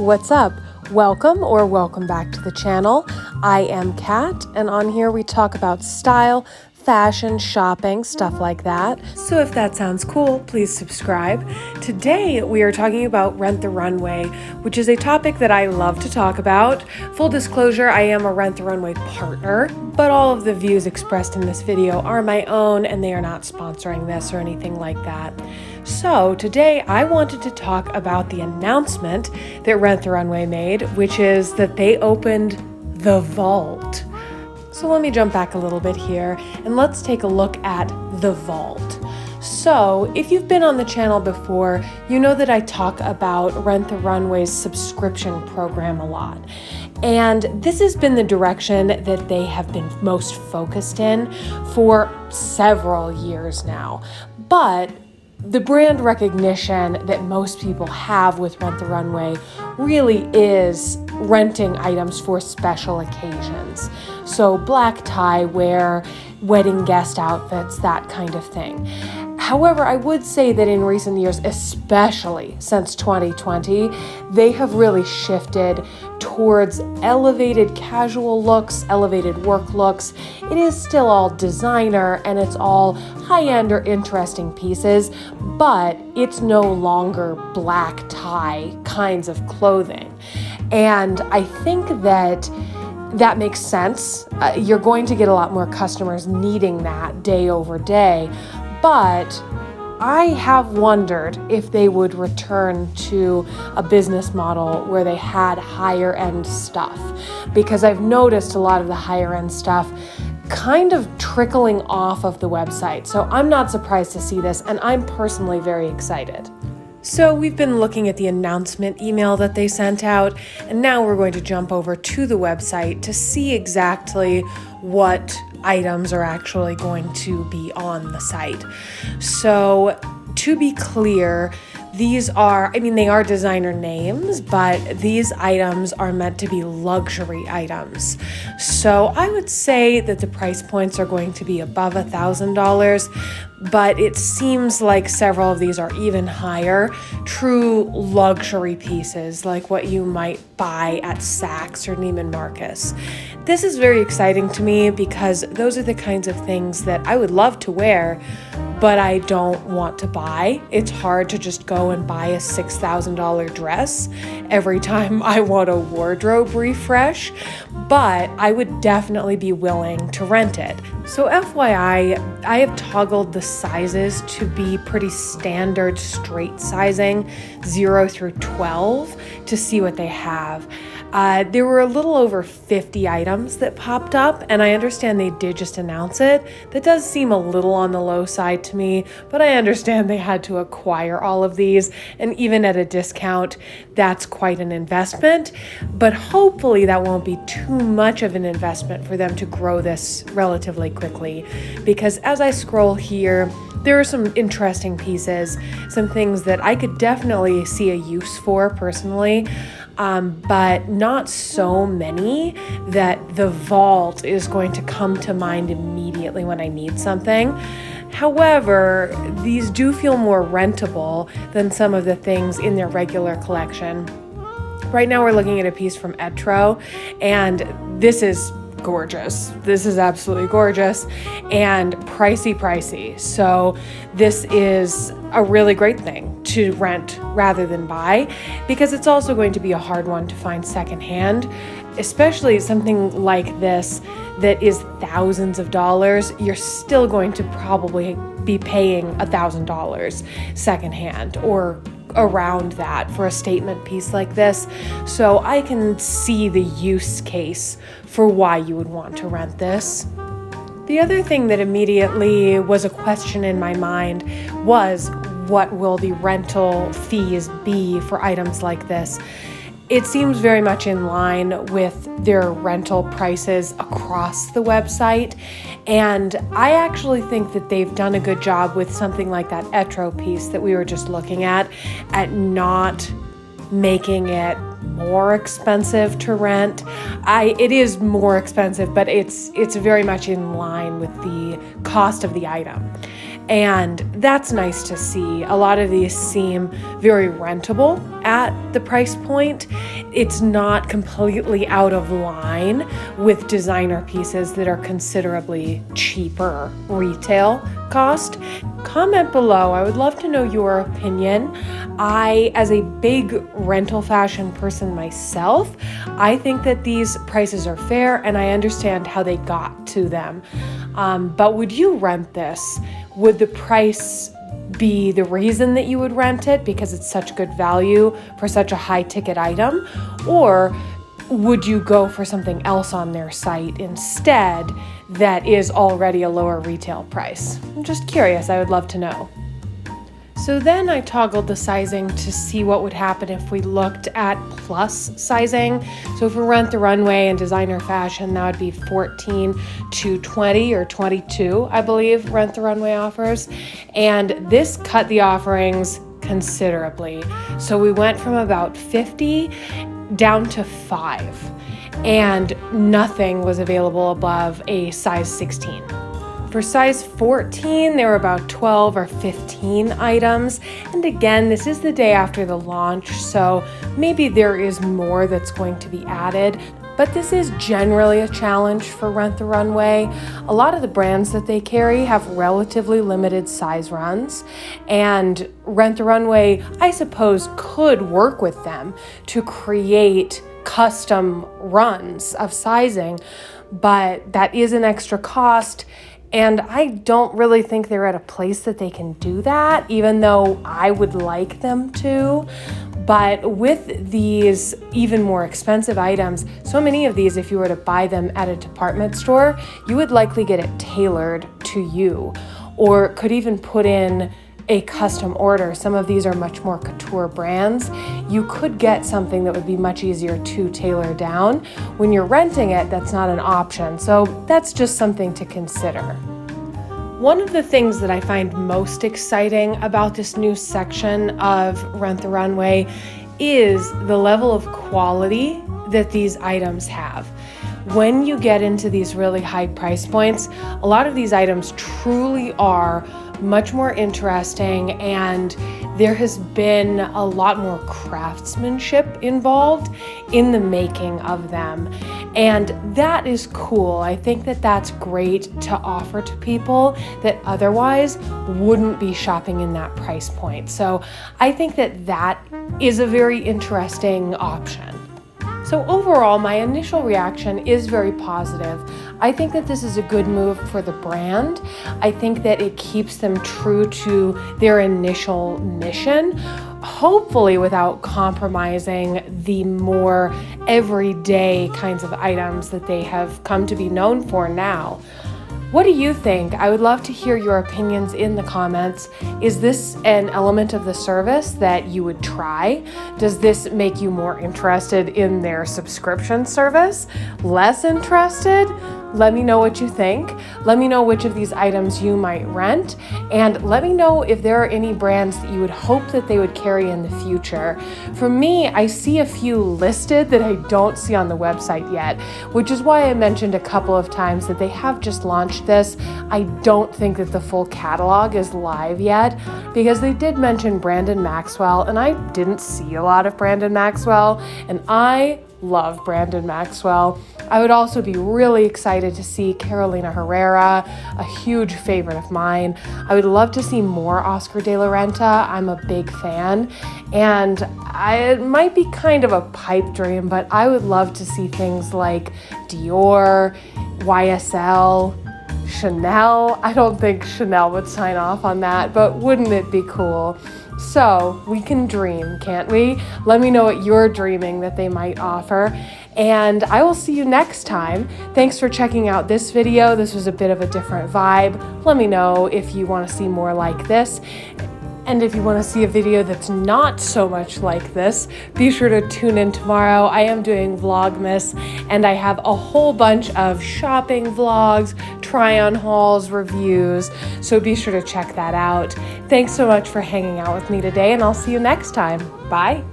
what's up? Welcome back to the channel. I am Kat, and on here we talk about style, fashion, shopping, stuff like that. So if that sounds cool, please subscribe. Today we are talking about Rent the Runway, which is a topic that I love to talk about. Full disclosure, I am a Rent the Runway partner, but all of the views expressed in this video are my own and they are not sponsoring this or anything like that. So today I wanted to talk about the announcement that Rent the Runway made, which is that they opened the vault. So let me jump back a little bit here and let's take a look at the vault. So if you've been on the channel before, you know that I talk about Rent the Runway's subscription program a lot. And this has been the direction that they have been most focused in for several years now. But the brand recognition that most people have with Rent the Runway really is renting items for special occasions. So black tie wear, wedding guest outfits, that kind of thing. However, I would say that in recent years, especially since 2020, they have really shifted towards elevated casual looks, elevated work looks. It is still all designer and it's all high-end or interesting pieces, but it's no longer black tie kinds of clothing. And I think that makes sense. You're going to get a lot more customers needing that day over day. But I have wondered if they would return to a business model where they had higher end stuff, because I've noticed a lot of the higher end stuff kind of trickling off of the website. So I'm not surprised to see this, and I'm personally very excited. So we've been looking at the announcement email that they sent out, and now we're going to jump over to the website to see exactly what items are actually going to be on the site. So to be clear, these are, they are designer names, but these items are meant to be luxury items. So I would say that the price points are going to be above $1,000, but it seems like several of these are even higher, true luxury pieces like what you might buy at Saks or Neiman Marcus. This is very exciting to me because those are the kinds of things that I would love to wear, but I don't want to buy. It's hard to just go and buy a $6,000 dress every time I want a wardrobe refresh, but I would definitely be willing to rent it. So FYI, I have toggled the sizes to be pretty standard straight sizing, 0 through 12, to see what they have. There were a little over 50 items that popped up, and I understand they did just announce it. That does seem a little on the low side to me, but I understand they had to acquire all of these, and even at a discount, that's quite an investment. But hopefully that won't be too much of an investment for them to grow this relatively quickly, because as I scroll here, there are some interesting pieces, some things that I could definitely see a use for personally. But not so many that the vault is going to come to mind immediately when I need something. However, these do feel more rentable than some of the things in their regular collection. Right now we're looking at a piece from Etro, and this is gorgeous. This is absolutely gorgeous and pricey. So this is a really great thing to rent rather than buy, because it's also going to be a hard one to find secondhand, especially something like this that is thousands of dollars. You're still going to probably be paying $1,000 secondhand or around that for a statement piece like this. So I can see the use case for why you would want to rent this. The other thing that immediately was a question in my mind was, what will the rental fees be for items like this? It seems very much in line with their rental prices across the website, and I actually think that they've done a good job with something like that Etro piece that we were just looking at not making it more expensive to rent. It is more expensive, but it's very much in line with the cost of the item. And that's nice to see. A lot of these seem very rentable at the price point. It's not completely out of line with designer pieces that are considerably cheaper retail cost. Comment below. I would love to know your opinion. As a big rental fashion person myself, I think that these prices are fair and I understand how they got to them. But would you rent this? Would the price be the reason that you would rent it because it's such good value for such a high ticket item? Or would you go for something else on their site instead that is already a lower retail price? I'm just curious. I would love to know. So then I toggled the sizing to see what would happen if we looked at plus sizing. So if we rent the Runway and designer fashion, that would be 14 to 20 or 22, I believe, Rent the Runway offers. And this cut the offerings considerably. So we went from about 50 down to 5, and nothing was available above a size 16. For size 14, there were about 12 or 15 items. And again, this is the day after the launch, so maybe there is more that's going to be added. But this is generally a challenge for Rent the Runway. A lot of the brands that they carry have relatively limited size runs, and Rent the Runway, I suppose, could work with them to create custom runs of sizing, but that is an extra cost. And I don't really think they're at a place that they can do that, even though I would like them to. But with these even more expensive items, so many of these, if you were to buy them at a department store, you would likely get it tailored to you, or could even put in a custom order. Some of these are much more couture brands. You could get something that would be much easier to tailor down. When you're renting it, that's not an option. So that's just something to consider. One of the things that I find most exciting about this new section of Rent the Runway is the level of quality that these items have. When you get into these really high price points, a lot of these items truly are much more interesting, and there has been a lot more craftsmanship involved in the making of them. And that is cool. I think that that's great to offer to people that otherwise wouldn't be shopping in that price point. So I think that that is a very interesting option. So overall, my initial reaction is very positive. I think that this is a good move for the brand. I think that it keeps them true to their initial mission, hopefully without compromising the more everyday kinds of items that they have come to be known for now. What do you think? I would love to hear your opinions in the comments. Is this an element of the service that you would try? Does this make you more interested in their subscription service? Less interested? Let me know what you think. Let me know which of these items you might rent, and let me know if there are any brands that you would hope that they would carry in the future. For me, I see a few listed that I don't see on the website yet, which is why I mentioned a couple of times that they have just launched this. I don't think that the full catalog is live yet, because they did mention Brandon Maxwell, and I didn't see a lot of Brandon Maxwell, and I love Brandon Maxwell. I would also be really excited to see Carolina Herrera, a huge favorite of mine. I would love to see more Oscar de la Renta. I'm a big fan, and it might be kind of a pipe dream, but I would love to see things like Dior, YSL, Chanel. I don't think Chanel would sign off on that, but wouldn't it be cool? So we can dream, can't we? Let me know what you're dreaming that they might offer, and I will see you next time. Thanks for checking out this video. This was a bit of a different vibe. Let me know if you want to see more like this. And if you want to see a video that's not so much like this, be sure to tune in tomorrow. I am doing Vlogmas, and I have a whole bunch of shopping vlogs, try-on hauls, reviews, so be sure to check that out. Thanks so much for hanging out with me today, and I'll see you next time. Bye.